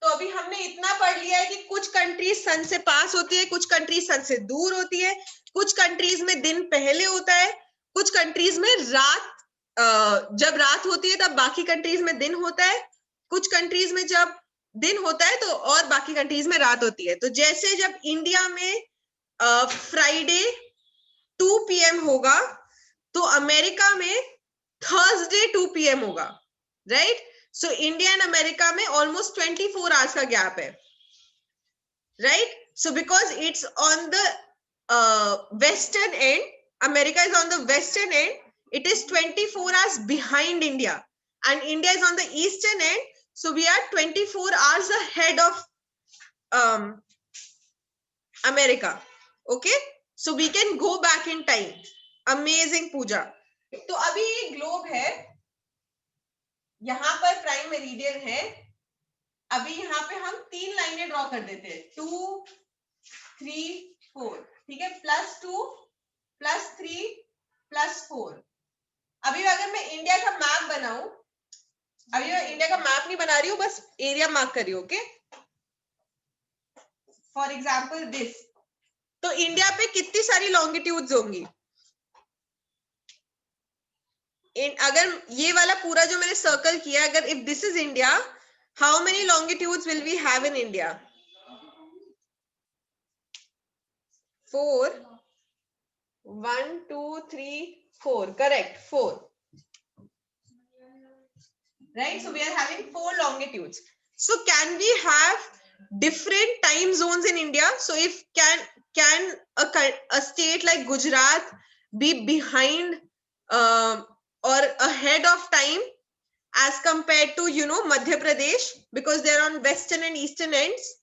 तो अभी हमने इतना पढ़ लिया है कि कुछ कंट्रीज सन से पास होती है, कुछ कंट्रीज सन से दूर होती है, कुछ कंट्रीज में दिन पहले होता है, कुछ कंट्रीज में रात, जब रात होती है तब बाकी कंट्रीज में दिन होता है, कुछ कंट्रीज में जब दिन होता है तो और बाकी कंट्रीज में रात होती है। तो जैसे जब इंडिया में फ्राइडे 2 PM होगा तो अमेरिका में थर्सडे 2 PM होगा, right. So India and America में ऑलमोस्ट 24 hours का गैप है, right. So because it's on the western and, America is on the western and, it is 24 hours behind India and India is on the eastern end, so we are 24 hours ahead of America. Okay, so we can go back in time. Amazing Pooja. तो अभी ये globe है, यहाँ पर prime meridian है। अभी यहाँ पे हम 3 लाइनें ड्रॉ कर देते हैं, 2, 3, 4, ठीक है, +2, +3, +4। अभी अगर मैं इंडिया का मैप बनाऊं, अभी मैं इंडिया का मैप नहीं बना रही हूँ, बस एरिया मार्क कर रही हूँ, ओके। फॉर एग्जाम्पल दिस, तो इंडिया पे कितनी सारी लॉन्गिट्यूड्स होंगी? अगर ये वाला पूरा जो मैंने सर्कल किया, अगर if this is India, how many longitudes will we have in India? 4, 1, 2, 3, 4, correct, 4, right? So we are having 4 longitudes. So can we have different time zones in India? So if can a state like Gujarat be behind or ahead of time as compared to, you know, Madhya Pradesh, because they're on western and eastern ends?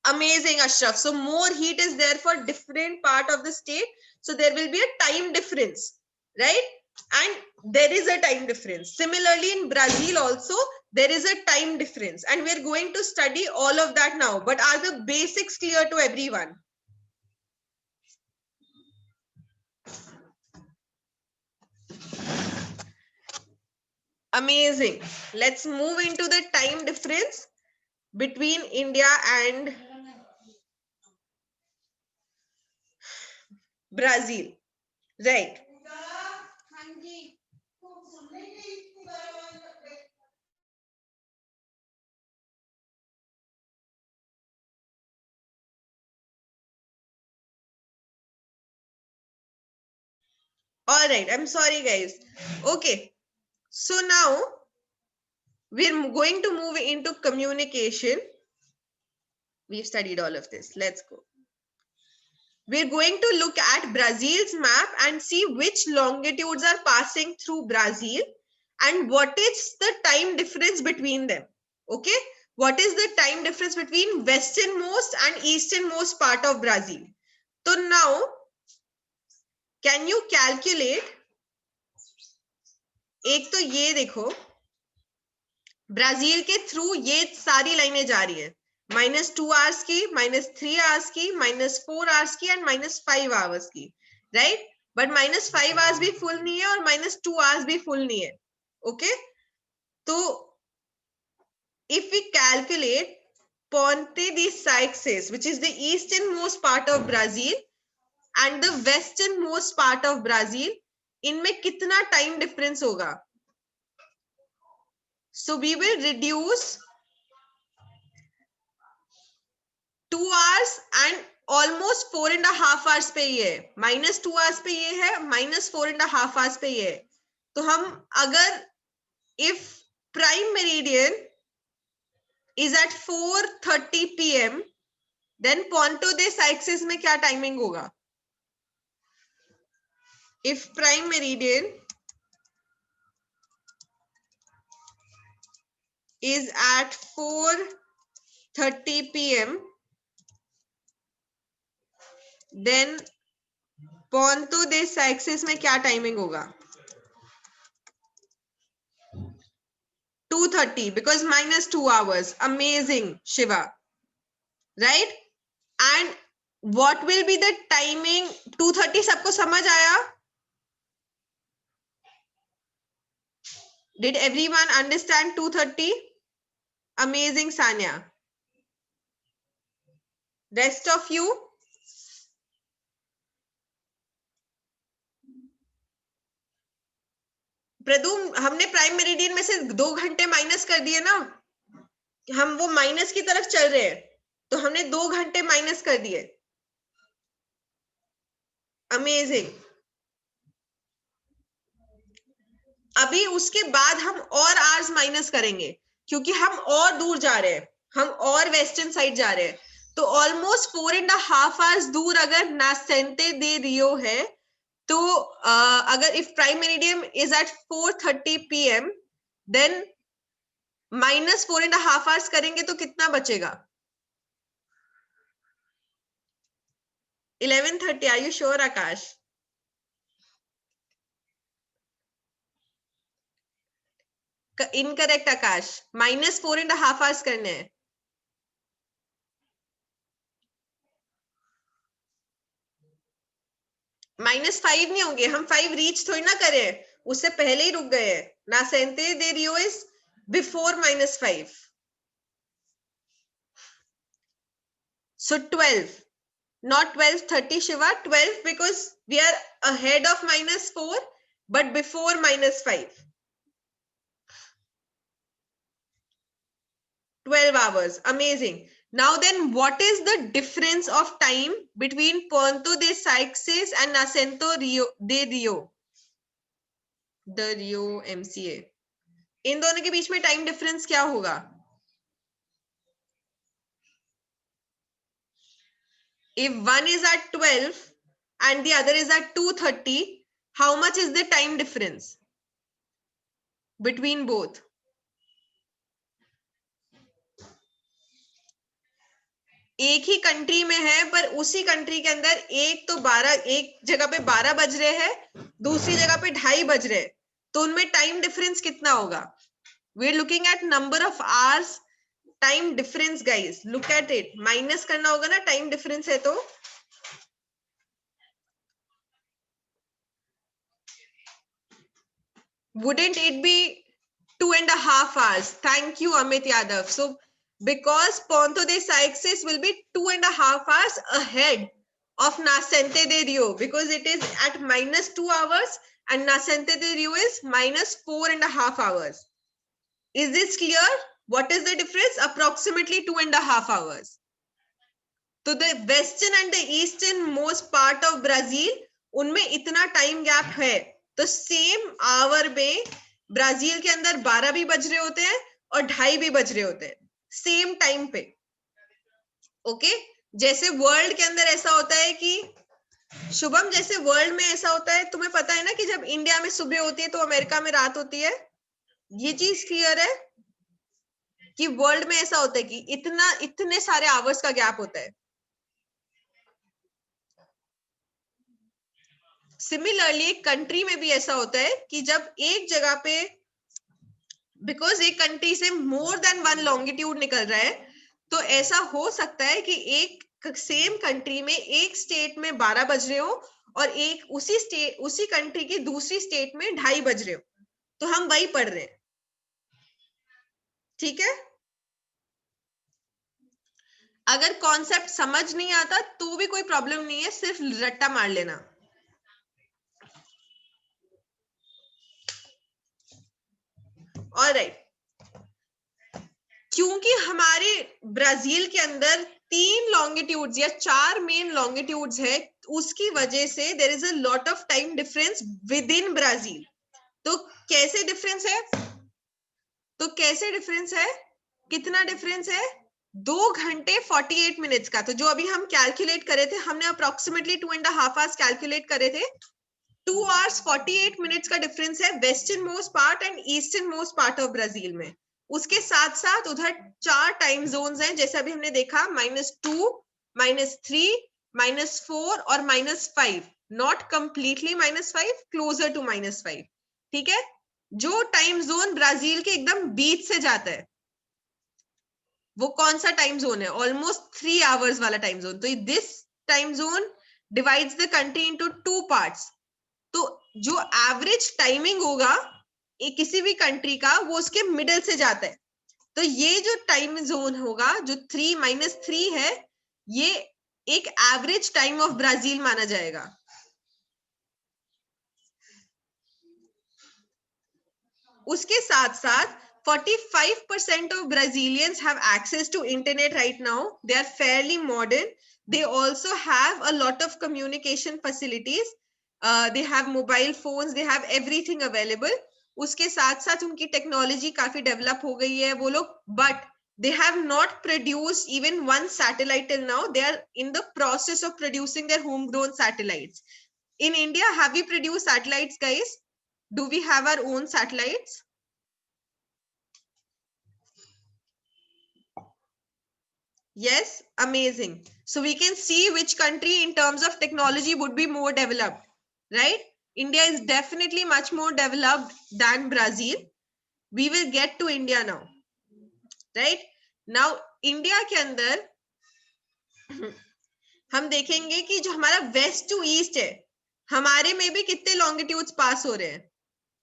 Amazing, Ashraf. So more heat is there for different part of the state, so there will be a time difference, right? And there is a time difference. Similarly in Brazil also there is a time difference, and we're going to study all of that now. But are the basics clear to everyone? Amazing. Let's move into the time difference between India and Brazil. Right. All right. I'm sorry, guys. Okay. So now we're going to move into communication. We've studied all of this. Let's go. We're going to look at Brazil's map and see which longitudes are passing through Brazil and what is the time difference between them. Okay, what is the time difference between westernmost and easternmost part of Brazil? So now, can you calculate? एक तो ये देखो, Brazil के through ये सारी लाइनें जा रही है, -2 hours की, -3 hours की, -4 hours की एंड -5 hours की, राइट? बट -5 hours भी फुल नहीं है और -2 hours भी फुल नहीं है. ओके, तो if we calculate Ponte de Saixes, which is the easternmost part of Brazil and the westernmost part of Brazil, इनमें कितना टाइम डिफरेंस होगा? So we will reduce 2 hours and almost 4.5 hours पे ये है, -2 hours पे ये है, -4.5 hours पे ये है. तो हम अगर if prime meridian is at 4:30 PM, then Ponte de Saixes में क्या टाइमिंग होगा? If prime meridian is at 4:30 PM, then Ponte de Saixes में क्या टाइमिंग होगा? 2:30, because -2 hours. Amazing, Shiva. Right? And what will be the timing? 2:30 सबको समझ आया? Did everyone understand 2:30? Amazing, Sanya. Rest of you? प्रदू, हमने prime meridian में से 2 घंटे माइनस कर दिए ना, हम वो माइनस की तरफ चल रहे हैं, तो हमने 2 घंटे माइनस कर दिए. अमेजिंग. अभी उसके बाद हम और आवर्स माइनस करेंगे क्योंकि हम और दूर जा रहे हैं, हम और वेस्टर्न साइड जा रहे हैं. तो ऑलमोस्ट 4.5 hours दूर अगर नासेंटे दे रियो है, तो अगर if prime meridian is at 4:30 PM, then -4.5 hours करेंगे तो कितना बचेगा? 11:30. Are you sure Akash? Incorrect Akash, -4.5 hours करने हैं. -5 नहीं होंगे, हम 5 रीच थोड़ी ना करें, उससे पहले ही रुक गए हैं. नासेंटे दे रियो is before -5. So 12, not 12:30, Shiva, 12 because we are ahead of -4 but before -5. 12 hours. Amazing. Now then, what is the difference of time between Ponte de Saixes and Nascente de Rio? The Rio MCA. इन दोनों के बीच में time difference क्या होगा? If one is at 12 and the other is at 2:30, how much is the time difference between both? एक ही country में है पर उसी कंट्री के अंदर एक जगह पे 12 बज रहे हैं, दूसरी जगह पे 2:30 बज रहे हैं, तो उनमें टाइम डिफरेंस कितना होगा? we're looking at number of hours time difference guys. Look at it. Minus करना होगा ना, टाइम डिफरेंस है तो. Wouldn't it be 2.5 hours? Thank you, Amit Yadav. So, because Ponto de Saixis will be 2.5 hours ahead of Nascente de Rio, because it is at -2 hours and Nascente de Rio is -4.5 hours. Is this clear? What is the difference? Approximately 2.5 hours. So the western and the eastern most part of Brazil, उनमें इतना time gap है. तो same hour में Brazil के अंदर 12 भी बज रहे होते हैं और 2:30 भी बज रहे होते हैं सेम टाइम पे. ओके, जैसे वर्ल्ड के अंदर ऐसा होता है कि शुभम, जैसे वर्ल्ड में ऐसा होता है, तुम्हें पता है ना कि जब इंडिया में सुबह होती है तो अमेरिका में रात होती है. ये चीज क्लियर है कि वर्ल्ड में ऐसा होता है कि इतने सारे आवर्स का गैप होता है. सिमिलरली एक कंट्री में भी ऐसा होता है कि जब एक जगह पे, बिकॉज एक कंट्री से मोर देन 1 लॉन्गिट्यूड निकल रहा है, तो ऐसा हो सकता है कि एक सेम कंट्री में एक स्टेट में 12 बज रहे हो और एक उसी कंट्री की दूसरी स्टेट में 2:30 बज रहे हो. तो हम वही पढ़ रहे हैं. ठीक है, अगर कॉन्सेप्ट समझ नहीं आता तो भी कोई प्रॉब्लम नहीं है, सिर्फ रट्टा मार लेना. ऑलराइट, क्योंकि हमारे ब्राजील के अंदर 3 लॉन्गिट्यूड्स या 4 मेन लॉन्गिट्यूड्स है, उसकी वजह से there is a lot of time difference within Brazil. तो कैसे डिफरेंस है? कितना डिफरेंस है? 2 घंटे 48 मिनट्स का. तो जो अभी हम कैलकुलेट करे थे, हमने अप्रोक्सीमेटली 2.5 आवर्स कैलकुलेट करे थे. 2 hours 48 मिनट्स का डिफरेंस है western most part and eastern most part of Brazil में. उसके साथ साथ उधर 4 टाइम जोन्स हैं, जैसे अभी हमने देखा -2, -3, -4 और -5. Not completely -5, closer to -5. ठीक है, जो टाइम जोन ब्राजील के एकदम बीच से जाता है वो कौन सा टाइम जोन है? ऑलमोस्ट 3 आवर्स वाला टाइम जोन. तो this time zone divides the country into 2 parts. तो जो एवरेज टाइमिंग होगा किसी भी कंट्री का, वो उसके मिडल से जाता है. तो ये जो टाइम जोन होगा, जो 3 - 3 है, ये एक एवरेज टाइम ऑफ ब्राजील माना जाएगा. उसके साथ साथ 45% of Brazilians have access to internet right now. They are fairly modern. They also have a lot of communication facilities. They have mobile phones. They have everything available. उसके साथ साथ उनकी technology काफी डेवलप हो गई है वो लोग, but they have not produced even one satellite till now. They are in the process of producing their homegrown satellites. In India, have we produced satellites, guys? Do we have our own satellites? Yes, amazing. So we can see which country in terms of technology would be more developed, right? India is definitely much more developed than Brazil. We will get to India now, right? Now India के अंदर हम देखेंगे कि जो हमारा waste to east है, हमारे में भी कितने लॉन्गिट्यूड्स पास हो रहे हैं.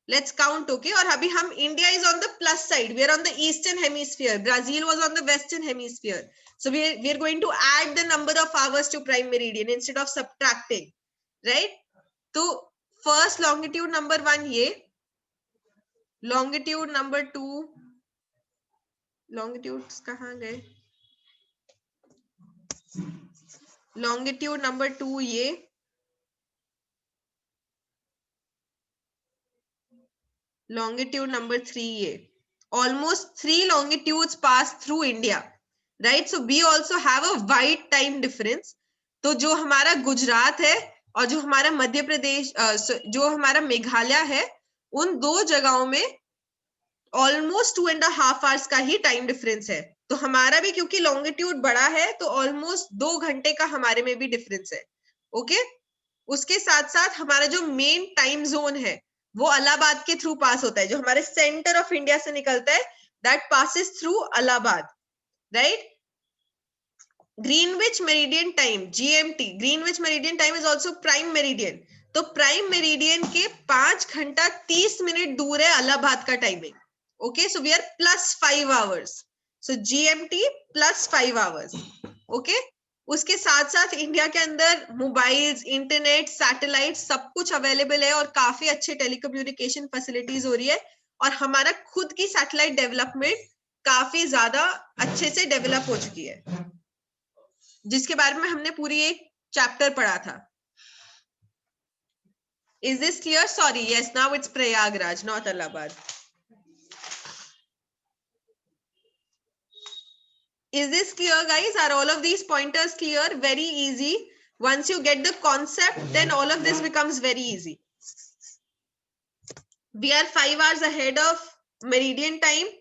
Let's count, okay? और अभी हम India is on the plus side. We are on the eastern hemisphere. Brazil was on the western hemisphere. So we are going to add the number of hours to prime meridian instead of subtracting, right? So first longitude number 1 ये, longitude number 2, longitudes कहाँ गए? Longitude number 2 ये, longitude number 3 ये. Almost 3 longitudes pass through India, right? So we also have a wide time difference. तो जो हमारा गुजरात है और जो हमारा मध्य प्रदेश, जो हमारा मेघालय है, उन 2 जगहों में ऑलमोस्ट 2.5 आवर्स का ही टाइम डिफरेंस है. तो हमारा भी क्योंकि लॉन्गिट्यूड बड़ा है तो ऑलमोस्ट 2 घंटे का हमारे में भी डिफरेंस है. ओके, उसके साथ साथ हमारा जो मेन टाइम जोन है वो इलाहाबाद के थ्रू पास होता है, जो हमारे सेंटर ऑफ इंडिया से निकलता है, that passes through Allahabad, right? Greenwich meridian time, GMT, Greenwich meridian time is also prime meridian. तो प्राइम मेरिडियन के 5 घंटा 30 मिनट दूर है इलाहाबाद का timing. Okay, so we are +5 hours, so GMT +5 hours। Okay, उसके साथ साथ इंडिया के अंदर मोबाइल्स, इंटरनेट, सैटेलाइट सब कुछ अवेलेबल है और काफी अच्छे टेलीकम्युनिकेशन फैसिलिटीज हो रही है, और हमारा खुद की सैटेलाइट डेवलपमेंट काफी ज्यादा अच्छे से डेवलप हो चुकी है, जिसके बारे में हमने पूरी एक चैप्टर पढ़ा था। Is this clear? Sorry, yes, now it's Prayagraj, not Allahabad. Is this clear, guys? Are all of these pointers clear? Very easy. Once you get the concept, then all of this becomes very easy. We are 5 hours ahead of meridian time.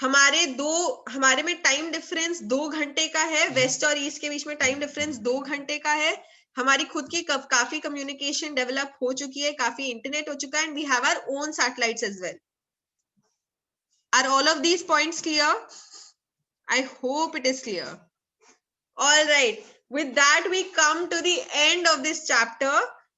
हमारे में time difference 2 घंटे का है, waste और east के बीच में time difference 2 घंटे का है। हमारी खुद की काफी कम्युनिकेशन डेवलप हो चुकी है, काफी इंटरनेट हो चुका है, and we have our own satellites as well. Are all of these points clear? I hope it is clear. All right, with that we come to the end of this chapter.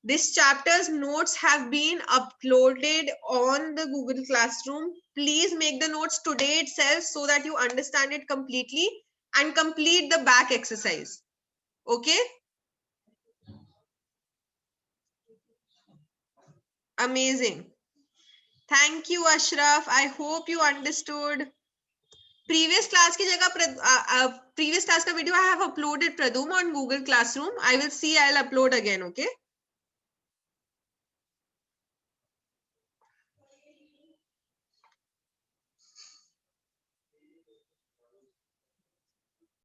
This chapter's notes have been uploaded on the Google Classroom. Please make the notes today itself so that you understand it completely and complete the back exercise. Okay? Amazing. Thank you, Ashraf. I hope you understood. Previous class की जगह previous class का video I have uploaded, Pradum, on Google Classroom. I will see, I'll upload again, okay?